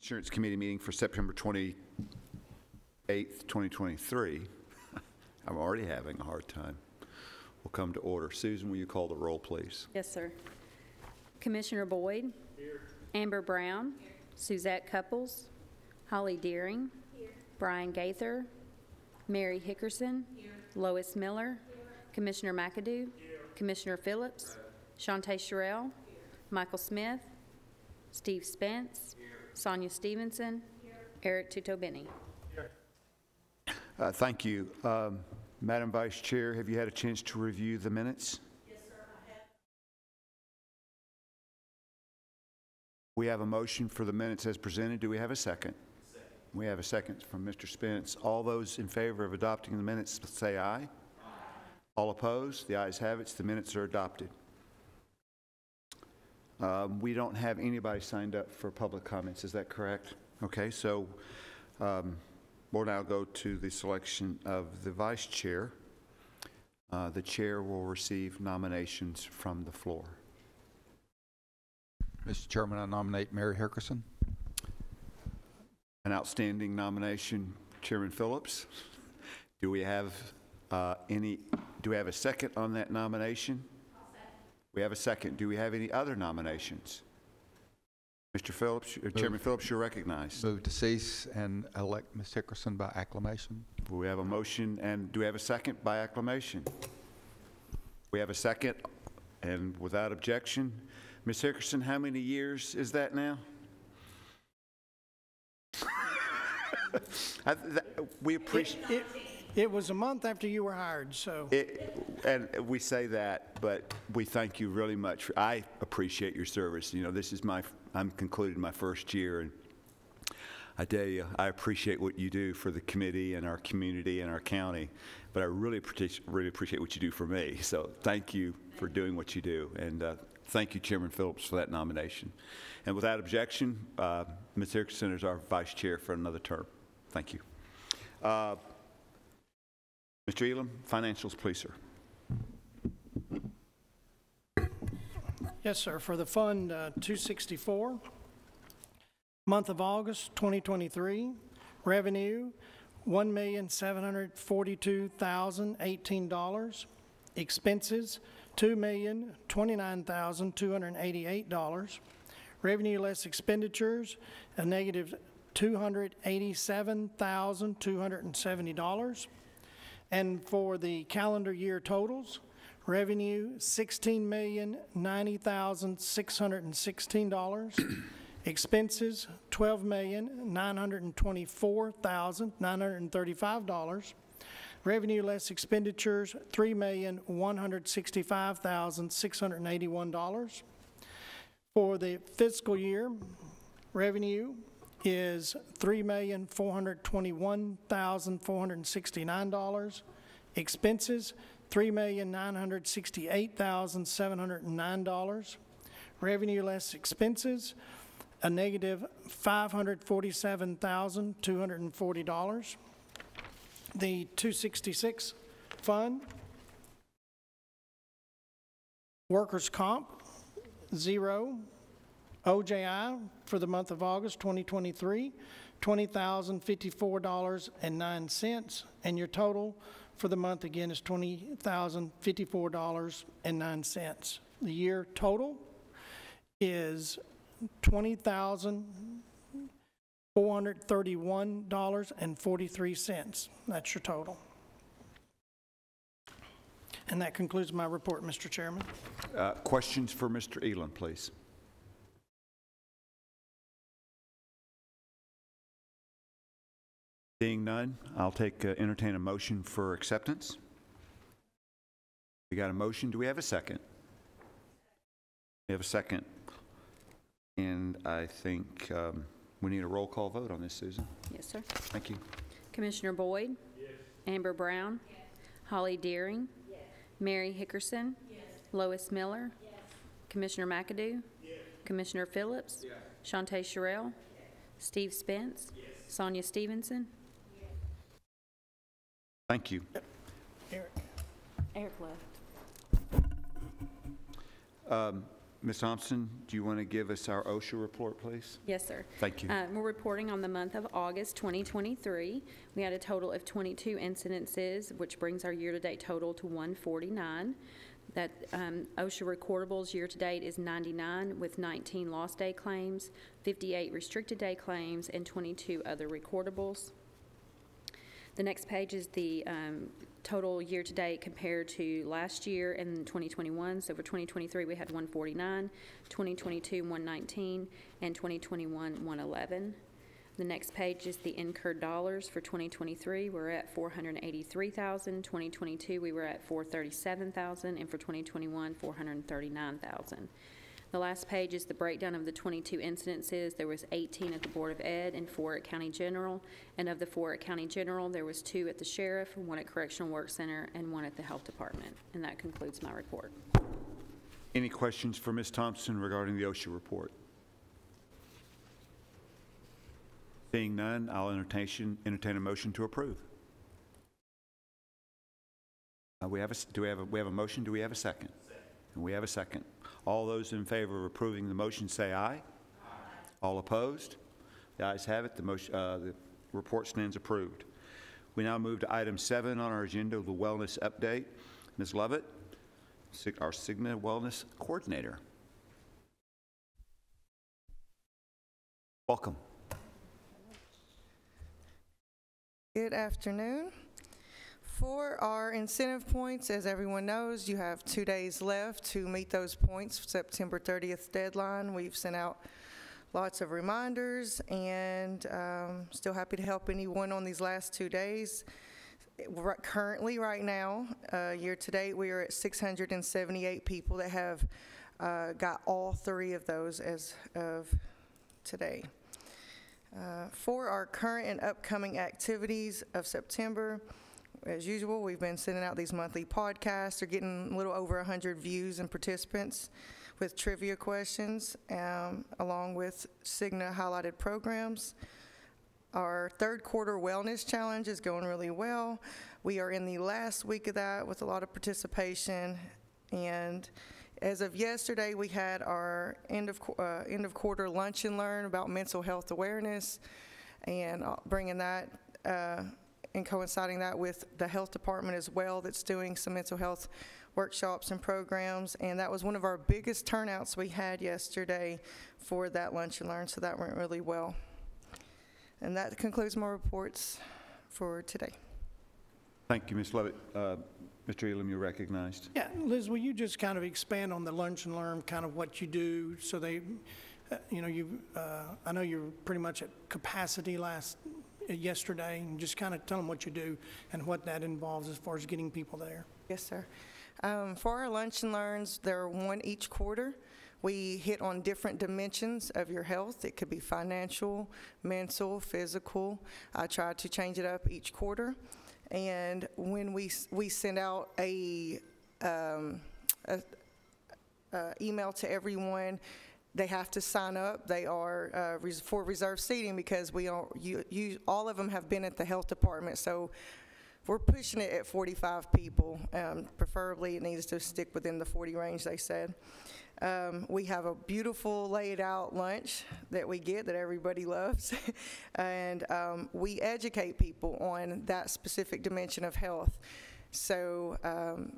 Insurance Committee meeting for September 28th, 2023. I'm already having a hard time. We'll come to order. Susan, will you call the roll, please? Yes, sir. Commissioner Boyd. Here. Amber Brown. Here. Suzette Couples. Holly Deering. Here. Brian Gaither. Mary Hickerson. Here. Lois Miller. Here. Commissioner McAdoo. Here. Commissioner Phillips. Here. Shantae Sherrill. Here. Michael Smith. Steve Spence. Here. Sonia Stevenson. Here. Eric Tutobeni. Here. Thank you. Madam Vice Chair, have you had a chance to review the minutes? Yes, sir, I have. We have a motion for the minutes as presented. Do we have a second? Second. We have a second from Mr. Spence. All those in favor of adopting the minutes say aye. Aye. All opposed? The ayes have it. The minutes are adopted. We don't have anybody signed up for public comments. Is that correct? Okay, so we'll now go to the selection of the vice chair. The chair will receive nominations from the floor. Mr. Chairman, I nominate Mary Hickerson. An outstanding nomination, Chairman Phillips. Do we have do we have a second on that nomination? I'll second. We have a second. Do we have any other nominations? Mr. Phillips, Chairman Phillips, you're recognized. Move to cease and elect Ms. Hickerson by acclamation. We have a motion, and do we have a second by acclamation? We have a second, and without objection. Ms. Hickerson, how many years is that now? We appreciate it was a month after you were hired, so. And we say that, but we thank you really much. I appreciate your service. You know, this is I'm concluding my first year, and I tell you, I appreciate what you do for the committee and our community and our county, but I really appreciate what you do for me. So thank you for doing what you do, and thank you, Chairman Phillips, for that nomination. And without objection, Ms. Hickerson is our vice chair for another term. Thank you. Mr. Elam, financials, please, sir. Yes, sir. For the Fund 264, month of August 2023, revenue $1,742,018, expenses $2,029,288, revenue less expenditures a negative $287,270. And for the calendar year totals, revenue $16,090,616, expenses $12,924,935, revenue less expenditures $3,165,681. For the fiscal year, revenue is $3,421,469, expenses $3,968,709, revenue less expenses a negative $547,240. The 266 fund, workers' comp, 0. OJI for the month of August 2023, $20,054.09, and your total for the month again is $20,054.09. The year total is $20,431.43. That's your total. And that concludes my report, Mr. Chairman. Questions for Mr. Elam, please. Seeing none, I'll entertain a motion for acceptance. We got a motion. Do we have a second? We have a second. And I think we need a roll call vote on this, Susan. Yes, sir. Thank you. Commissioner Boyd. Yes. Amber Brown. Yes. Holly Deering. Yes. Mary Hickerson. Yes. Lois Miller. Yes. Commissioner McAdoo. Yes. Commissioner Phillips. Yes. Shantae Sherrill. Yes. Steve Spence. Yes. Sonia Stevenson. Thank you. Eric left. Ms. Thompson, do you want to give us our OSHA report, please? Yes, sir. Thank you. We're reporting on the month of August 2023. We had a total of 22 incidences, which brings our year-to-date total to 149. That OSHA recordables year-to-date is 99, with 19 lost day claims, 58 restricted day claims, and 22 other recordables. The next page is the total year-to-date compared to last year in 2021. So for 2023, we had 149, 2022, 119, and 2021, 111. The next page is the incurred dollars. For 2023, we're at $483,000. 2022, we were at $437,000, and for 2021, $439,000. The last page is the breakdown of the 22 incidences. There was 18 at the Board of Ed and 4 at County General. And of the 4 at County General, there was 2 at the Sheriff, 1 at Correctional Work Center, and 1 at the Health Department. And that concludes my report. Any questions for Ms. Thompson regarding the OSHA report? Seeing none, I'll entertain a motion to approve. Do we have a motion? Do we have a second? And we have a second. All those in favor of approving the motion say aye. Aye. All opposed? The ayes have it. The report stands approved. We now move to item 7 on our agenda, the wellness update. Ms. Lovett, our Cigna Wellness Coordinator. Welcome. Good afternoon. For our incentive points, as everyone knows, you have 2 days left to meet those points. September 30th deadline. We've sent out lots of reminders, and still happy to help anyone on these last 2 days. Currently, right now, year to date, we are at 678 people that have got all 3 of those as of today. For our current and upcoming activities of September, as usual, we've been sending out these monthly podcasts. They're getting a little over 100 views and participants with trivia questions, along with Cigna highlighted programs. Our third quarter wellness challenge is going really well. We are in the last week of that with a lot of participation. And as of yesterday, we had our end of quarter lunch and learn about mental health awareness, and bringing that and coinciding that with the health department as well, that's doing some mental health workshops and programs. And that was one of our biggest turnouts we had yesterday for that lunch and learn, so that went really well. And that concludes my reports for today. Thank you, Ms. Lovett. Mr. Elam, you're recognized. Yeah, Liz, will you just kind of expand on the lunch and learn, kind of what you do, so they, I know you're pretty much at capacity yesterday, and just kind of tell them what you do and what that involves as far as getting people there. Yes, sir. For our lunch and learns, there are 1 each quarter. We hit on different dimensions of your health. It could be financial, mental, physical. I try to change it up each quarter. And when we send out a email to everyone, they have to sign up. They are for reserved seating, because all of them have been at the health department. So we're pushing it at 45 people. Preferably, it needs to stick within the 40 range, they said. We have a beautiful laid out lunch that we get that everybody loves. And we educate people on that specific dimension of health. So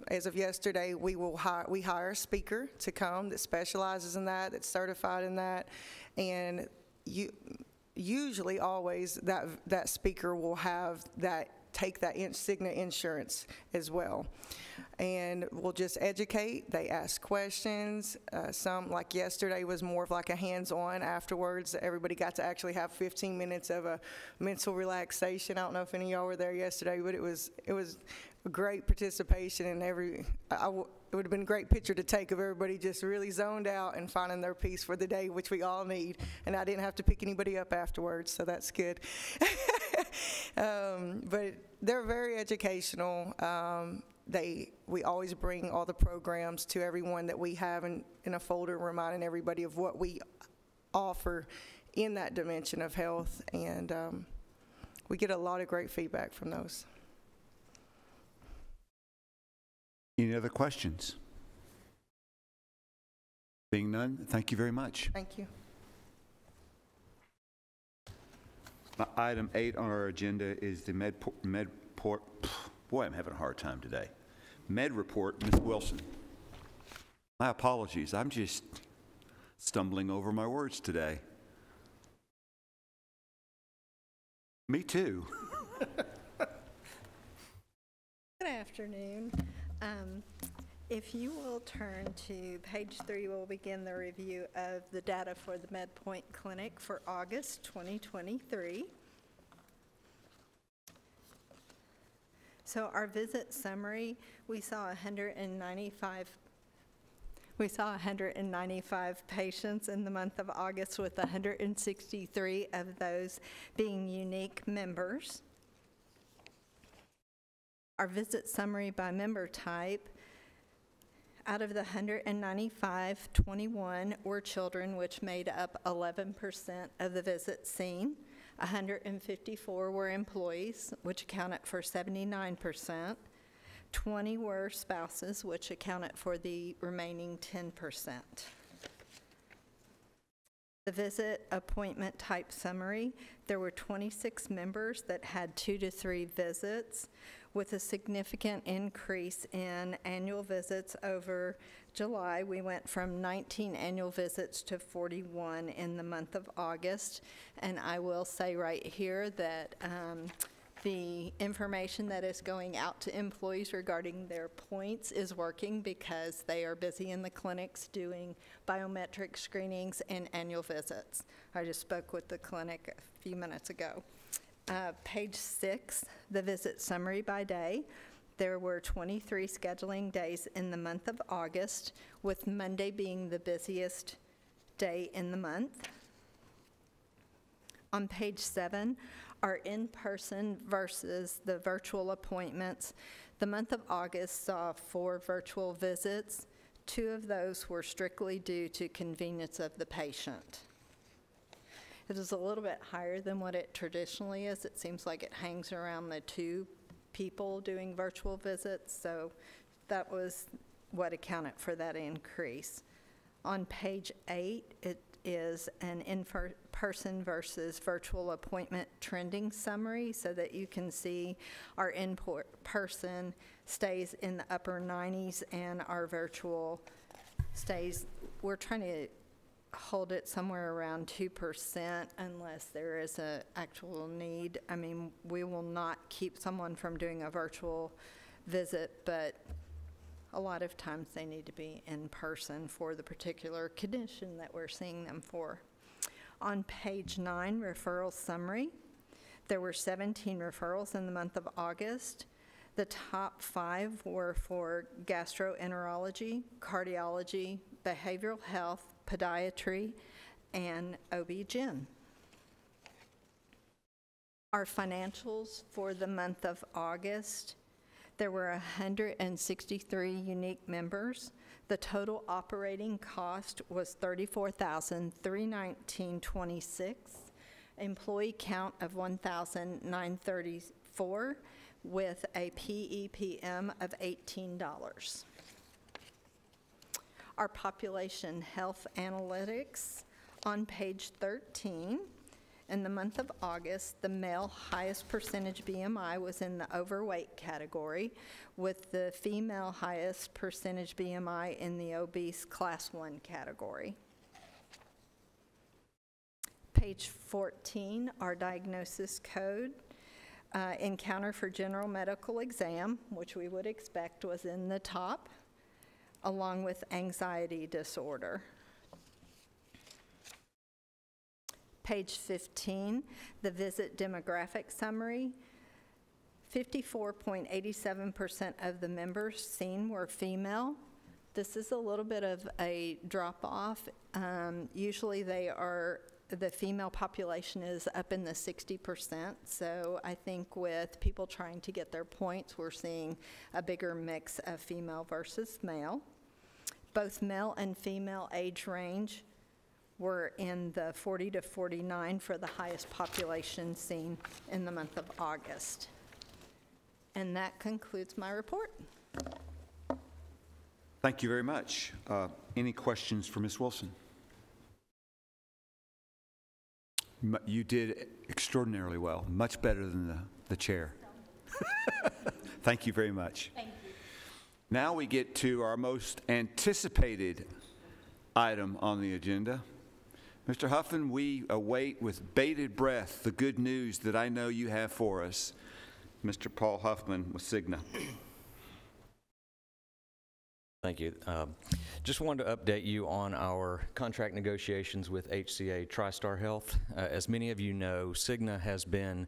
as of yesterday, we hire a speaker to come that specializes in that, that's certified in that. And usually always that speaker will have take that Cigna insurance as well. And we'll just educate. They ask questions. Some, like yesterday, was more of like a hands-on afterwards. Everybody got to actually have 15 minutes of a mental relaxation. I don't know if any of y'all were there yesterday, but it was a great participation, and it would have been a great picture to take of everybody just really zoned out and finding their peace for the day, which we all need. And I didn't have to pick anybody up afterwards, so that's good. But they're very educational. We always bring all the programs to everyone that we have in a folder, reminding everybody of what we offer in that dimension of health. And we get a lot of great feedback from those. Any other questions? Being none, thank you very much. Thank you. Item 8 on our agenda is the MedPort. Boy, I'm having a hard time today. Med report, Ms. Wilson. My apologies. I'm just stumbling over my words today. Me too. Good afternoon. If you will turn to page 3, we'll begin the review of the data for the MedPoint Clinic for August 2023. So our visit summary, we saw 195 patients in the month of August, with 163 of those being unique members. Our visit summary by member type, out of the 195, 21 were children, which made up 11% of the visits seen. 154 were employees, which accounted for 79%. 20 were spouses, which accounted for the remaining 10%. The visit appointment type summary, there were 26 members that had 2 to 3 visits, with a significant increase in annual visits over July. We went from 19 annual visits to 41 in the month of August. And I will say right here that the information that is going out to employees regarding their points is working, because they are busy in the clinics doing biometric screenings and annual visits. I just spoke with the clinic a few minutes ago. Page 6, the visit summary by day. There were 23 scheduling days in the month of August, with Monday being the busiest day in the month. On page 7, our in-person versus the virtual appointments. The month of August saw 4 virtual visits. 2 of those were strictly due to convenience of the patient. It is a little bit higher than what it traditionally is. It seems like it hangs around the 2 people doing virtual visits, so that was what accounted for that increase. On page 8, it is an in-person versus virtual appointment trending summary, so that you can see our in-person stays in the upper 90s and our virtual stays, we're trying to hold it somewhere around 2% unless there is an actual need. I mean, we will not keep someone from doing a virtual visit, but a lot of times they need to be in person for the particular condition that we're seeing them for. On page 9, referral summary, there were 17 referrals in the month of August. The top 5 were for gastroenterology, cardiology, behavioral health, podiatry, and OB-GYN. Our financials for the month of August, there were 163 unique members. The total operating cost was $34,319.26. Employee count of 1,934, with a PEPM of $18. Our population health analytics on page 13. In the month of August, the male highest percentage BMI was in the overweight category, with the female highest percentage BMI in the obese class 1 category. Page 14, our diagnosis code. Encounter for general medical exam, which we would expect was in the top, along with anxiety disorder. Page 15, the visit demographic summary. 54.87% of the members seen were female. This is a little bit of a drop-off. Usually the female population is up in the 60%, so I think with people trying to get their points, we're seeing a bigger mix of female versus male. Both male and female age range were in the 40 to 49 for the highest population seen in the month of August. And that concludes my report. Thank you very much. Any questions for Ms. Wilson? You did extraordinarily well, much better than the chair. Thank you very much. Thank you. Now we get to our most anticipated item on the agenda. Mr. Huffman, we await with bated breath the good news that I know you have for us. Mr. Paul Huffman with Cigna. Thank you. Just wanted to update you on our contract negotiations with HCA TriStar Health. As many of you know, Cigna has been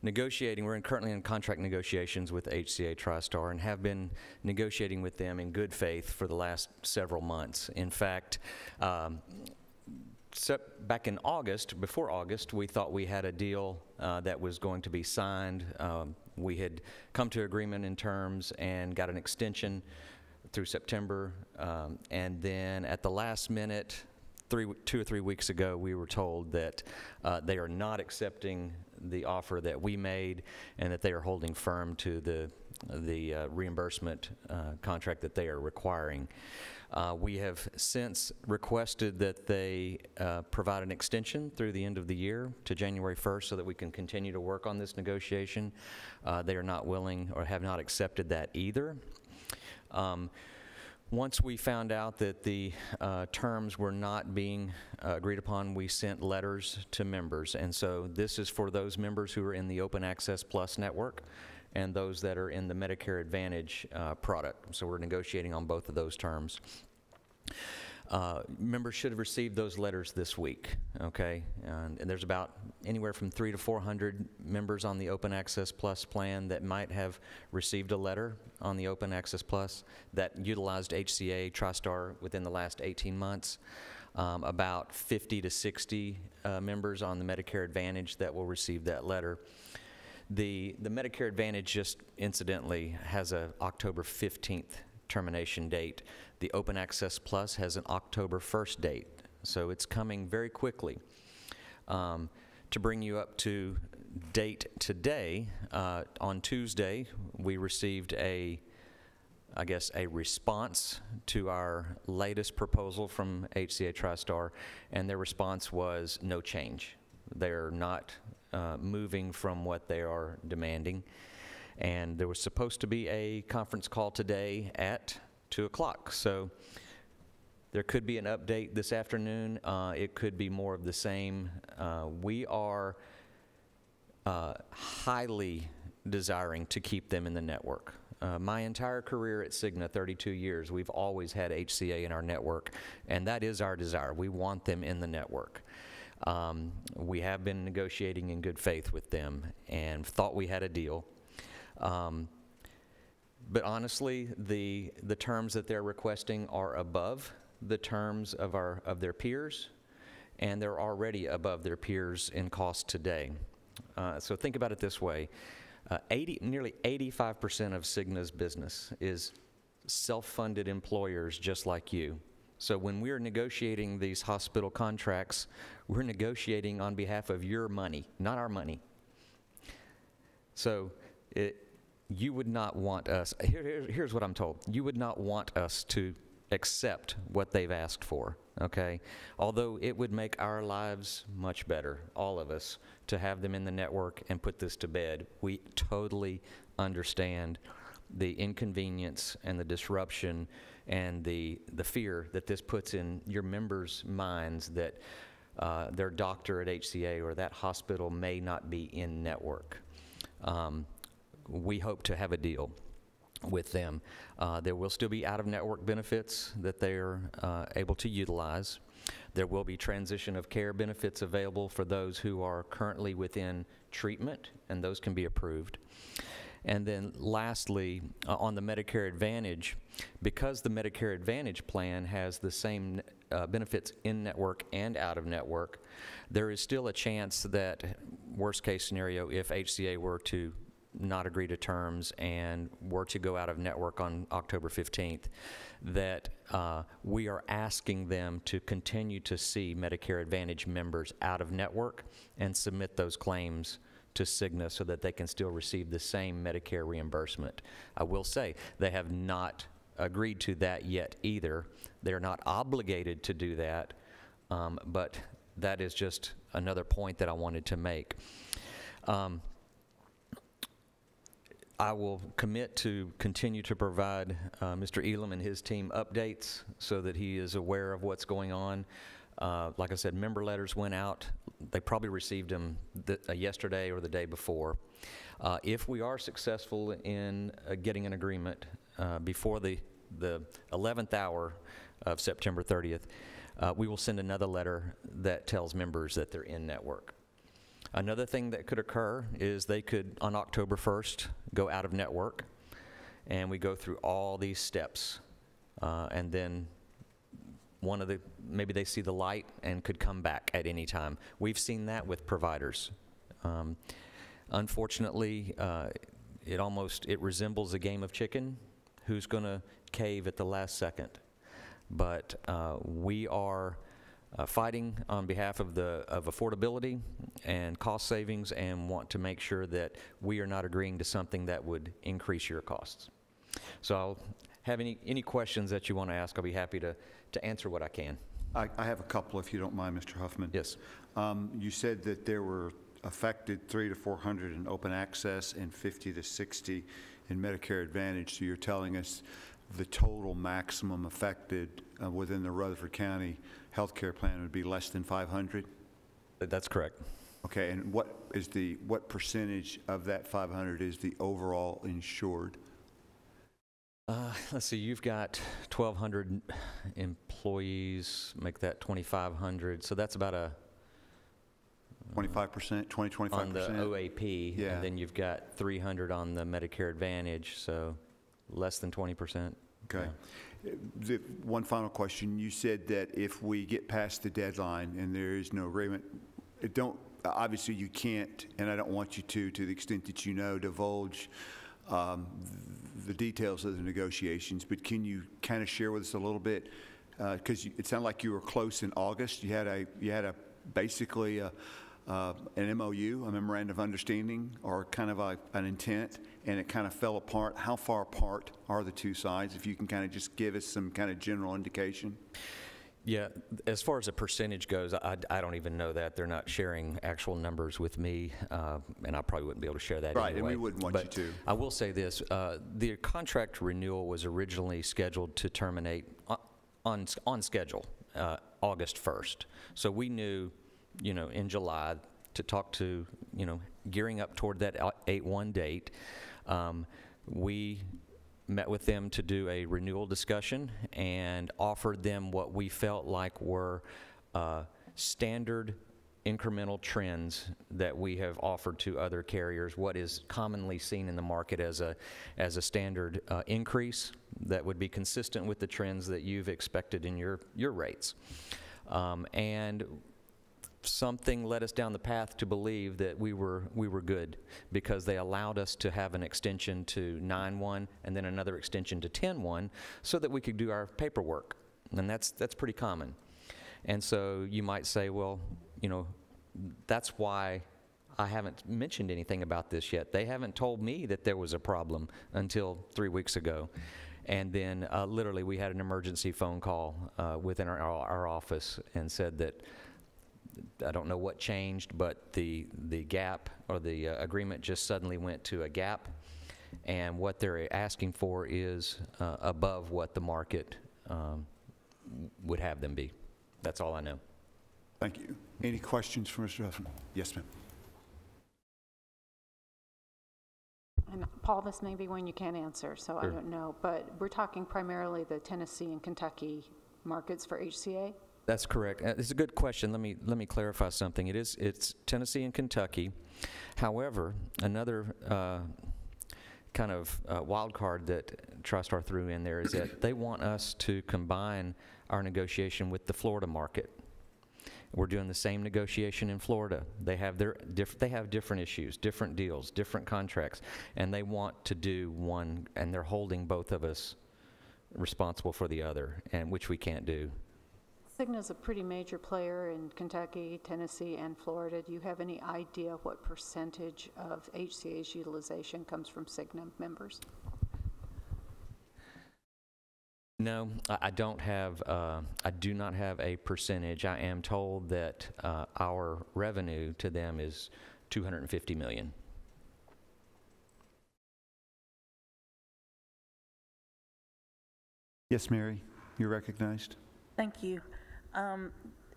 negotiating, we're currently in contract negotiations with HCA TriStar and have been negotiating with them in good faith for the last several months. In fact, back in August, before August, we thought we had a deal that was going to be signed. We had come to agreement in terms and got an extension through September, and then at the last minute, 2 or 3 weeks ago, we were told that they are not accepting the offer that we made and that they are holding firm to the reimbursement contract that they are requiring. We have since requested that they provide an extension through the end of the year to January 1st so that we can continue to work on this negotiation. They are not willing or have not accepted that either. Once we found out that the terms were not being agreed upon, we sent letters to members. And so this is for those members who are in the Open Access Plus network and those that are in the Medicare Advantage product. So we're negotiating on both of those terms. Members should have received those letters this week, okay? And there's about anywhere from 300 to 400 members on the Open Access Plus plan that might have received a letter on the Open Access Plus that utilized HCA TriStar within the last 18 months. About 50 to 60 members on the Medicare Advantage that will receive that letter. The Medicare Advantage, just incidentally, has a October 15th termination date. The Open Access Plus has an October 1st date, so it's coming very quickly. To bring you up to date today, on Tuesday, we received a response to our latest proposal from HCA TriStar, and their response was no change. They're not moving from what they are demanding. And there was supposed to be a conference call today at 2 o'clock. So there could be an update this afternoon. It could be more of the same. We are highly desiring to keep them in the network. My entire career at Cigna, 32 years, we've always had HCA in our network, and that is our desire. We want them in the network. We have been negotiating in good faith with them and thought we had a deal. But honestly, the terms that they're requesting are above the terms of their peers, and they're already above their peers in cost today. So think about it this way. Nearly 85% of Cigna's business is self-funded employers just like you. So when we're negotiating these hospital contracts, we're negotiating on behalf of your money, not our money. So you would not want us, here's what I'm told, you would not want us to accept what they've asked for, okay? Although it would make our lives much better, all of us, to have them in the network and put this to bed. We totally understand the inconvenience and the disruption and the fear that this puts in your members' minds that their doctor at HCA or that hospital may not be in network. We hope to have a deal with them. There will still be out-of-network benefits that they're able to utilize. There will be transition of care benefits available for those who are currently within treatment, and those can be approved. And then lastly, on the Medicare Advantage, because the Medicare Advantage plan has the same benefits in-network and out-of-network, there is still a chance that, worst case scenario, if HCA were to not agree to terms and were to go out of network on October 15th, that we are asking them to continue to see Medicare Advantage members out of network and submit those claims to Cigna so that they can still receive the same Medicare reimbursement. I will say they have not agreed to that yet either. They're not obligated to do that, but that is just another point that I wanted to make. I will commit to continue to provide Mr. Elam and his team updates so that he is aware of what's going on. Like I said, member letters went out. They probably received them yesterday or the day before. If we are successful in getting an agreement before the 11th hour of September 30th, we will send another letter that tells members that they're in network. Another thing that could occur is they could, on October 1st, go out of network, and we go through all these steps, and then maybe they see the light and could come back at any time. We've seen that with providers. Unfortunately, it resembles a game of chicken. Who's going to cave at the last second? But we are fighting on behalf of affordability and cost savings, and want to make sure that we are not agreeing to something that would increase your costs. So I'll have any questions that you want to ask. I'll be happy to answer what I can. I have a couple, if you don't mind, Mr. Huffman. Yes. You said that there were affected 300 to 400 in open access and 50 to 60 in Medicare Advantage. So you're telling us the total maximum affected within the Rutherford County healthcare plan would be less than 500? That's correct. Okay, and what percentage of that 500 is the overall insured? Let's see, you've got 1,200 employees, make that 2,500, so that's about a 25%, 25%? on the OAP, Yeah. and then you've got 300 on the Medicare Advantage, so less than 20%. Okay. One final question. You said that if we get past the deadline and there is no agreement, obviously you can't, and I don't want you to the extent that you know, divulge the details of the negotiations, but can you kind of share with us a little bit? Because it sounded like you were close in August. You had basically an MOU, a memorandum of understanding, or kind of an intent, and it kind of fell apart. How far apart are the two sides? If you can kind of just give us some kind of general indication. Yeah, as far as a percentage goes, I don't even know that. They're not sharing actual numbers with me, and I probably wouldn't be able to share that Right, anyway. and we wouldn't want But you to. I will say this, the contract renewal was originally scheduled to terminate on schedule, August 1st. So we knew, in July to talk to, gearing up toward that 8/1 date. We met with them to do a renewal discussion and offered them what we felt like were standard incremental trends that we have offered to other carriers, what is commonly seen in the market as a standard increase that would be consistent with the trends that you've expected in your rates. And something led us down the path to believe that we were good, because they allowed us to have an extension to 9/1 and then another extension to 10/1 so that we could do our paperwork, and that's pretty common. And so you might say, well, that's why I haven't mentioned anything about this yet. They haven't told me that there was a problem until 3 weeks ago. And then literally we had an emergency phone call within our office and said that I don't know what changed, but the gap or the agreement just suddenly went to a gap, and what they're asking for is above what the market would have them be. That's all I know. Thank you. Any questions for Mr. Huffman? Yes, ma'am. And Paul, this may be one you can't answer, so Sure. I don't know, but we're talking primarily the Tennessee and Kentucky markets for HCA? That's correct. It's a good question. Let me clarify something. It's Tennessee and Kentucky. However, another kind of wild card that TriStar threw in there is that they want us to combine our negotiation with the Florida market. We're doing the same negotiation in Florida. They have different issues, different deals, different contracts, and they want to do one, and they're holding both of us responsible for the other, and which we can't do. Cigna's a pretty major player in Kentucky, Tennessee, and Florida. Do you have any idea what percentage of HCA's utilization comes from Cigna members? No, I don't have, I do not have a percentage. I am told that our revenue to them is $250 million. Yes, Mary, you're recognized. Thank you.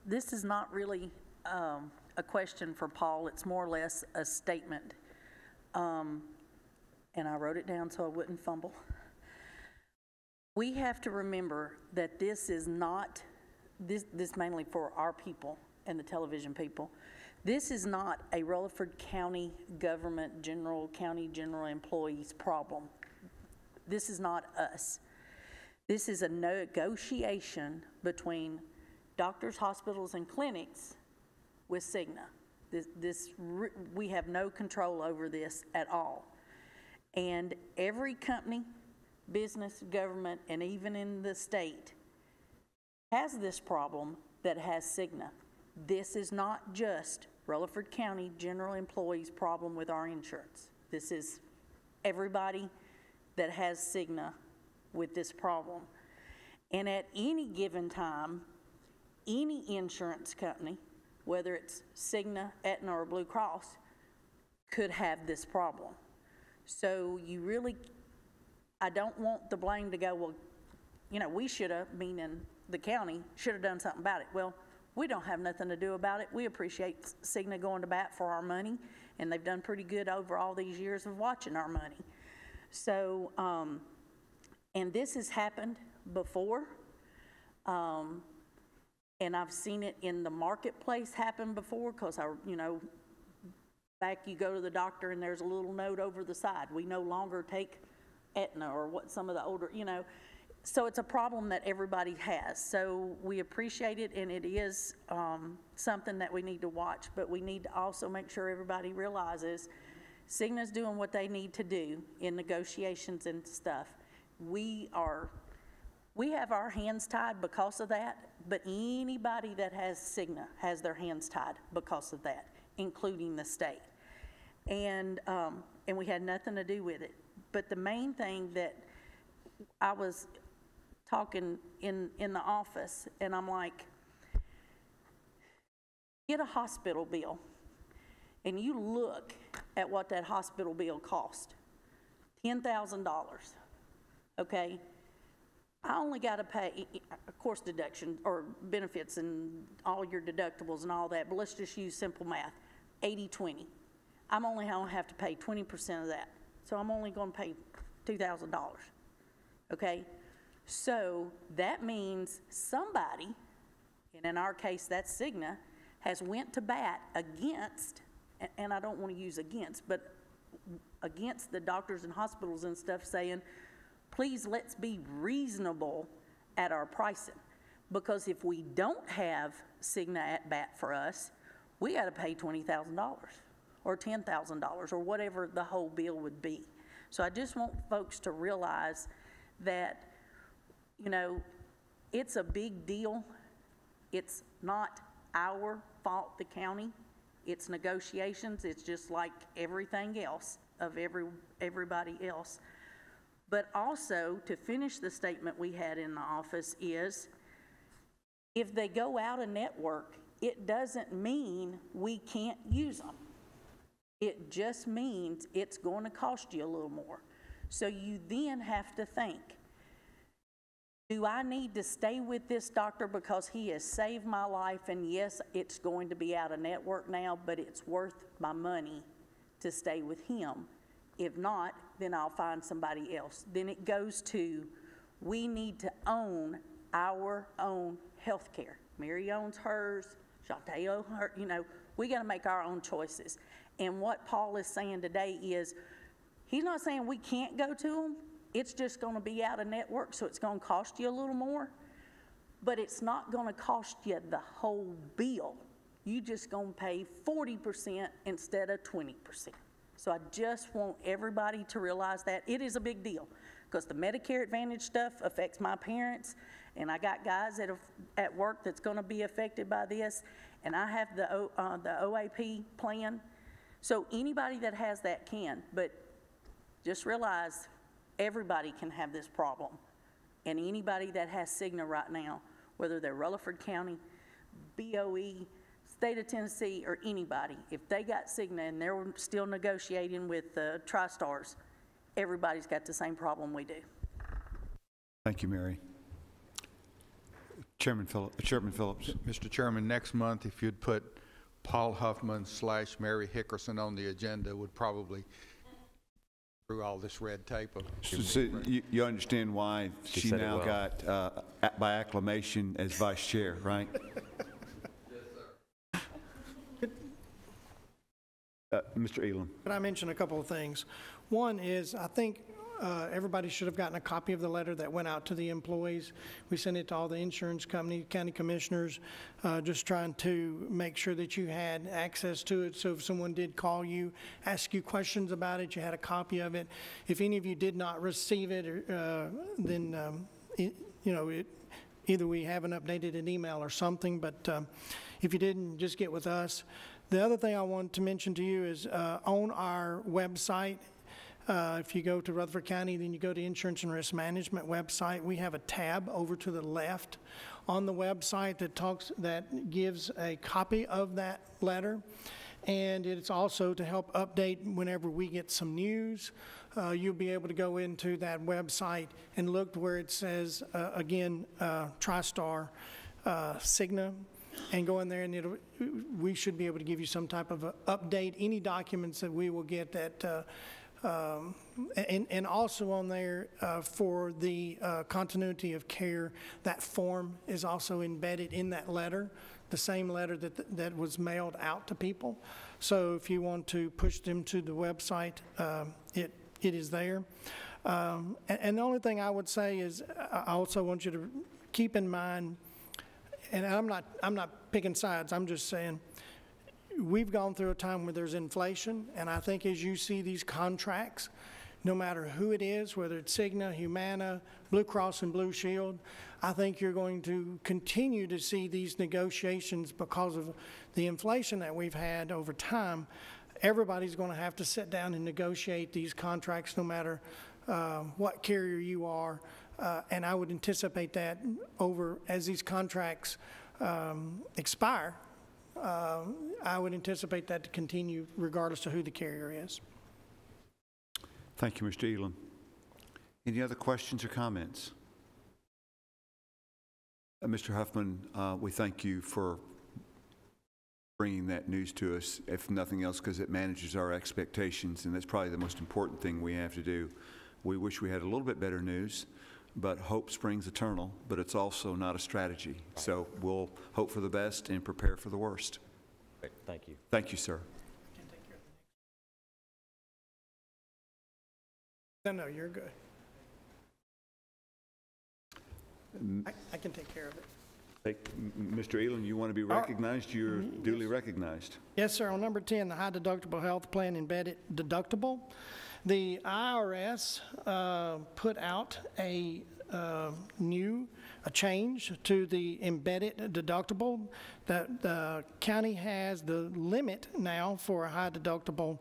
This is not really a question for Paul. It's more or less a statement. And I wrote it down so I wouldn't fumble. We have to remember that this is not, this mainly for our people and the television people, this is not a Rutherford County government, county general employees problem. This is not us. This is a negotiation between doctors, hospitals, and clinics with Cigna. We have no control over this at all. And every company, business, government, and even in the state has this problem that has Cigna. This is not just Rutherford County general employees' problem with our insurance. This is everybody that has Cigna with this problem. And at any given time, any insurance company, whether it's Cigna, Aetna, or Blue Cross, could have this problem. So you really, I don't want the blame to go, well, you know, we should have, meaning the county, should have done something about it. Well, we don't have nothing to do about it. We appreciate Cigna going to bat for our money, and they've done pretty good over all these years of watching our money. So, and this has happened before, and I've seen it in the marketplace happen before, because you know, back you go to the doctor and there's a little note over the side. We no longer take Aetna, or what some of the older, you know. So it's a problem that everybody has. So we appreciate it, and it is something that we need to watch, but we need to also make sure everybody realizes Cigna's doing what they need to do in negotiations and stuff. We have our hands tied because of that, but anybody that has Cigna has their hands tied because of that, including the state. And we had nothing to do with it. But the main thing that I was talking in the office, and I'm like, get a hospital bill, and you look at what that hospital bill cost, $10,000, okay? I only got to pay, of course, deduction or benefits and all your deductibles and all that, but let's just use simple math, 80-20. I'm only going to have to pay 20% of that, so I'm only going to pay $2,000, okay? So that means somebody, and in our case that's Cigna, has went to bat against, and I don't want to use against, but against the doctors and hospitals and stuff, saying, please let's be reasonable at our pricing. Because if we don't have Cigna at bat for us, we got to pay $20,000 or $10,000 or whatever the whole bill would be. So I just want folks to realize that, you know, it's a big deal. It's not our fault, the county. It's negotiations. It's just like everything else of everybody else. But also, to finish the statement we had in the office is, if they go out of network, it doesn't mean we can't use them. It just means it's going to cost you a little more. So you then have to think, do I need to stay with this doctor because he has saved my life, and yes, it's going to be out of network now, but it's worth my money to stay with him. If not, then I'll find somebody else. Then it goes to, we need to own our own health care. Mary owns hers, Shantae owns hers, you know, we got to make our own choices. And what Paul is saying today is, he's not saying we can't go to them, it's just going to be out of network, so it's going to cost you a little more, but it's not going to cost you the whole bill. You just going to pay 40% instead of 20%. So I just want everybody to realize that it is a big deal, because the Medicare Advantage stuff affects my parents, and I got guys at work that's going to be affected by this, and I have the OAP plan. So anybody that has that can, but just realize everybody can have this problem. And anybody that has Cigna right now, whether they're Rutherford County, BOE, State of Tennessee, or anybody, if they got Cigna and they're still negotiating with TriStars, everybody's got the same problem we do. Thank you, Mary. Chairman Phillips. Mr. Chairman, next month, if you'd put Paul Huffman / Mary Hickerson on the agenda, would probably through all this red tape. So you understand why she said it now well. got by acclamation as vice chair, right? Mr. Elam. But I mentioned a couple of things. One is, I think everybody should have gotten a copy of the letter that went out to the employees. We sent it to all the insurance company, county commissioners, just trying to make sure that you had access to it. So if someone did call you, ask you questions about it, you had a copy of it. If any of you did not receive it, then either we haven't updated an email or something. But if you didn't, just get with us. The other thing I wanted to mention to you is on our website, if you go to Rutherford County, then you go to Insurance and Risk Management website, we have a tab over to the left on the website that gives a copy of that letter. And it's also to help update whenever we get some news. You'll be able to go into that website and look where it says, again, TriStar Cigna, and go in there, and we should be able to give you some type of a update, any documents that we will get that, and also on there for the continuity of care, that form is also embedded in that letter, the same letter that was mailed out to people. So if you want to push them to the website, it is there. And the only thing I would say is I also want you to keep in mind, and I'm not picking sides, I'm just saying, we've gone through a time where there's inflation, and I think as you see these contracts, no matter who it is, whether it's Cigna, Humana, Blue Cross and Blue Shield, I think you're going to continue to see these negotiations because of the inflation that we've had over time. Everybody's going to have to sit down and negotiate these contracts no matter what carrier you are. And I would anticipate that as these contracts expire, I would anticipate that to continue regardless of who the carrier is. Thank you, Mr. Elam. Any other questions or comments? Mr. Huffman, we thank you for bringing that news to us, if nothing else, because it manages our expectations, and that's probably the most important thing we have to do. We wish we had a little bit better news, but hope springs eternal, but it's also not a strategy. So we'll hope for the best and prepare for the worst. Great. Thank you. Thank you, sir. No, you're good. I can take care of it. Mr. Elam, you want to be recognized? You're duly recognized. Yes, sir. On number 10, the high deductible health plan embedded deductible. The IRS put out a change to the embedded deductible. That the county has the limit now for a high deductible.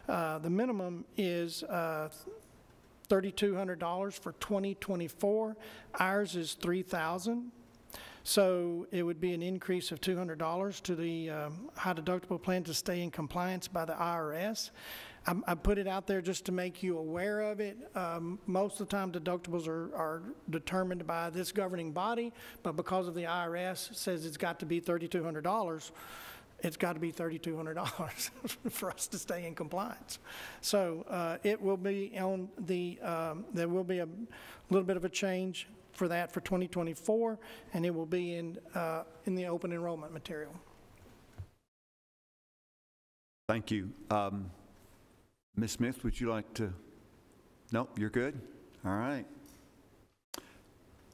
The minimum is $3,200 for 2024. Ours is $3,000. So it would be an increase of $200 to the high deductible plan to stay in compliance by the IRS. I put it out there just to make you aware of it. Most of the time deductibles are determined by this governing body, but because of the IRS says it's got to be $3,200, it's got to be $3,200 for us to stay in compliance. So it will be on the, there will be a little bit of a change for that for 2024, and it will be in the open enrollment material. Thank you. Ms. Smith, would you like to? No, you're good? All right.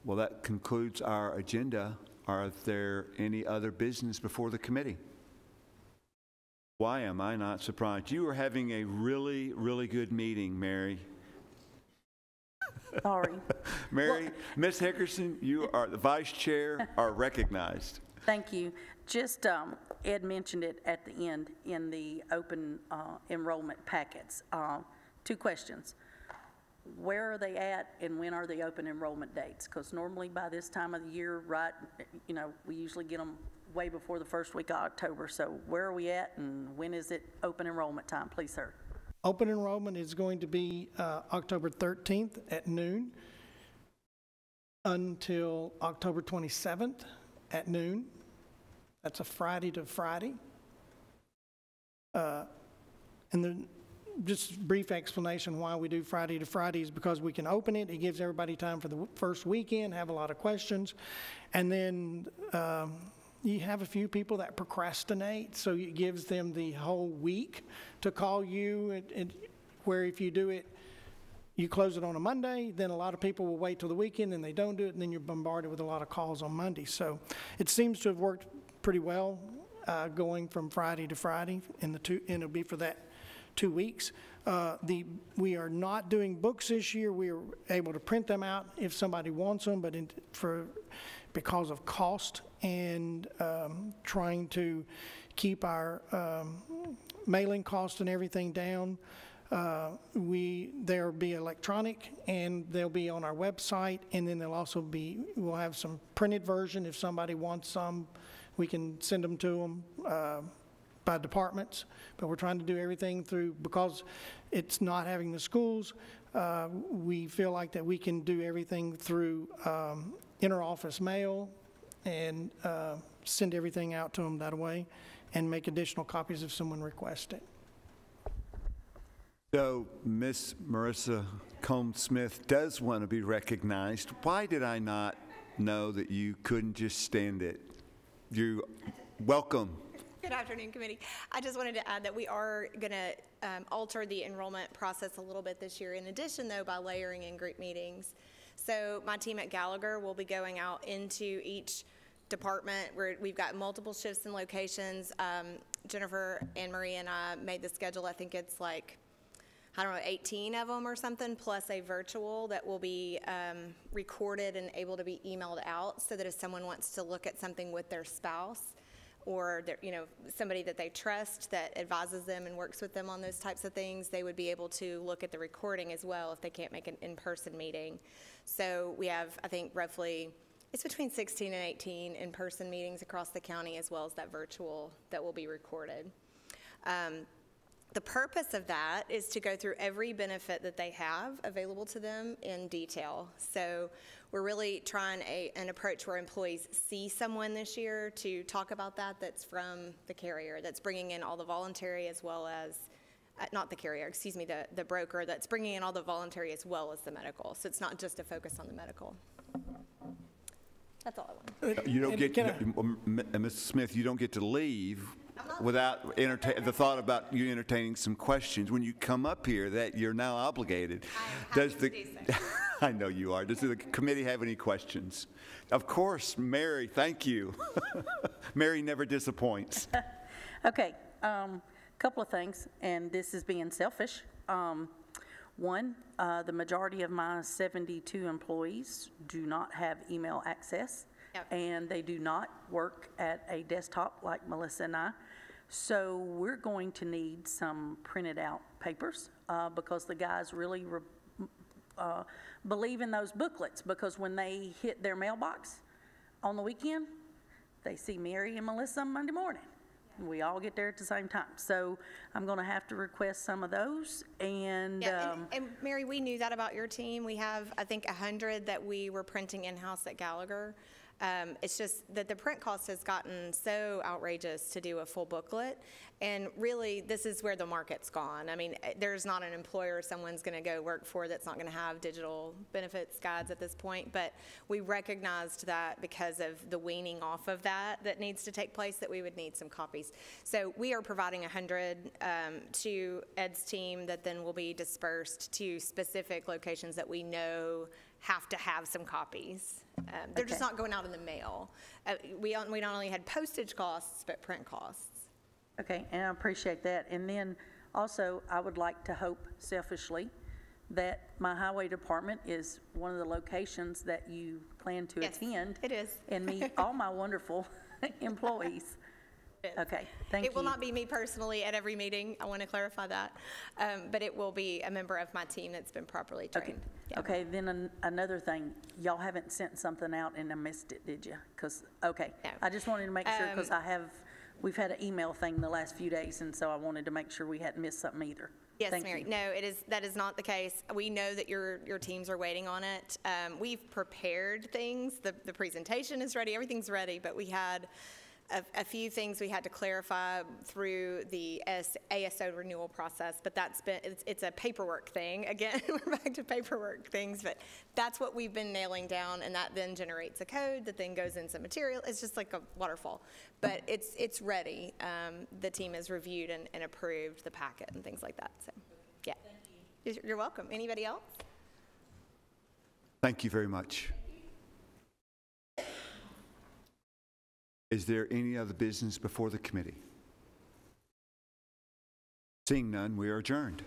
Well, that concludes our agenda. Are there any other business before the committee? Why am I not surprised? You are having a really, really good meeting, Mary. Sorry. Mary, Ms. Hickerson, you are the vice chair, are recognized. Thank you. Just, Ed mentioned it at the end in the open enrollment packets. 2 questions. where are they at and when are the open enrollment dates? Because normally by this time of the year, right, you know, we usually get them way before the first week of October. So where are we at and when is it open enrollment time, please, sir? Open enrollment is going to be October 13th at noon until October 27th at noon. That's a Friday to Friday. And then just a brief explanation why we do Friday to Friday is because we can open it. It gives everybody time for the first weekend, have a lot of questions. And then you have a few people that procrastinate, so it gives them the whole week to call you, where if you do it, you close it on a Monday, then a lot of people will wait till the weekend and they don't do it, and then you're bombarded with a lot of calls on Monday. So it seems to have worked pretty well going from Friday to Friday, and it'll be for that 2 weeks. We are not doing books this year. We are able to print them out if somebody wants them, but because of cost and trying to keep our mailing costs and everything down, they'll be electronic and they'll be on our website, and then we'll have some printed version. If somebody wants some, we can send them to them by departments, but we're trying to do everything through, because it's not having the schools, we feel like that we can do everything through interoffice mail and send everything out to them that way and make additional copies if someone requests it. So Miss Marissa Combs-Smith does want to be recognized. Why did I not know that you couldn't just stand it? You welcome. Good afternoon, committee. I just wanted to add that we are going to alter the enrollment process a little bit this year. In addition, though, by layering in group meetings. So my team at Gallagher will be going out into each department where we've got multiple shifts and locations. Jennifer, Anne Marie, and I made the schedule. I think it's like, I don't know, 18 of them or something, plus a virtual that will be recorded and able to be emailed out, so that if someone wants to look at something with their spouse or somebody that they trust that advises them and works with them on those types of things, they would be able to look at the recording as well if they can't make an in-person meeting. So we have, I think, roughly, it's between 16 and 18 in-person meetings across the county, as well as that virtual that will be recorded. The purpose of that is to go through every benefit that they have available to them in detail. So we're really trying an approach where employees see someone this year to talk about that's from the carrier, that's bringing in all the voluntary as well as, not the carrier, excuse me, the broker that's bringing in all the voluntary as well as the medical. So it's not just a focus on the medical. That's all I want. You don't get, Mrs. Smith, you don't get to leave without the thought about you entertaining some questions. When you come up here, that you're now obligated. I know you are. Does the committee have any questions? Of course, Mary, thank you. Mary never disappoints. Okay, couple of things, and this is being selfish. One, the majority of my 72 employees do not have email access. Yep. And they do not work at a desktop like Melissa and I. So we're going to need some printed out papers because the guys really believe in those booklets, because when they hit their mailbox on the weekend, they see Mary and Melissa Monday morning. We all get there at the same time. So I'm going to have to request some of those. And, and Mary, we knew that about your team. We have, I think, 100 that we were printing in-house at Gallagher. It's just that the print cost has gotten so outrageous to do a full booklet, and really this is where the market's gone. I mean, there's not an employer someone's going to go work for that's not going to have digital benefits guides at this point, but we recognized that because of the weaning off of that needs to take place, that we would need some copies. So we are providing 100 to Ed's team that then will be dispersed to specific locations that we know have to have some copies. They're just not going out in the mail. We not only had postage costs, but print costs. Okay, and I appreciate that. And then also, I would like to hope selfishly that my highway department is one of the locations that you plan to attend. It is. And meet all my wonderful employees. Okay, thank you. It will not be me personally at every meeting. I want to clarify that. But it will be a member of my team that's been properly trained. Yeah. Okay, then another thing, y'all haven't sent something out and I missed it, did you? Because, okay. No. I just wanted to make sure, because we've had an email thing the last few days, and so I wanted to make sure we hadn't missed something either. Yes, Thank Mary. you. No, that is not the case. We know that your teams are waiting on it. We've prepared things. The presentation is ready. Everything's ready, but we had a few things we had to clarify through the ASO renewal process, but it's a paperwork thing. Again, we're back to paperwork things, but that's what we've been nailing down, and that then generates a code that then goes into material. It's just like a waterfall, but it's ready. The team has reviewed and approved the packet and things like that, so, yeah. Thank you. You're welcome. Anybody else? Thank you very much. Is there any other business before the committee? Seeing none, we are adjourned.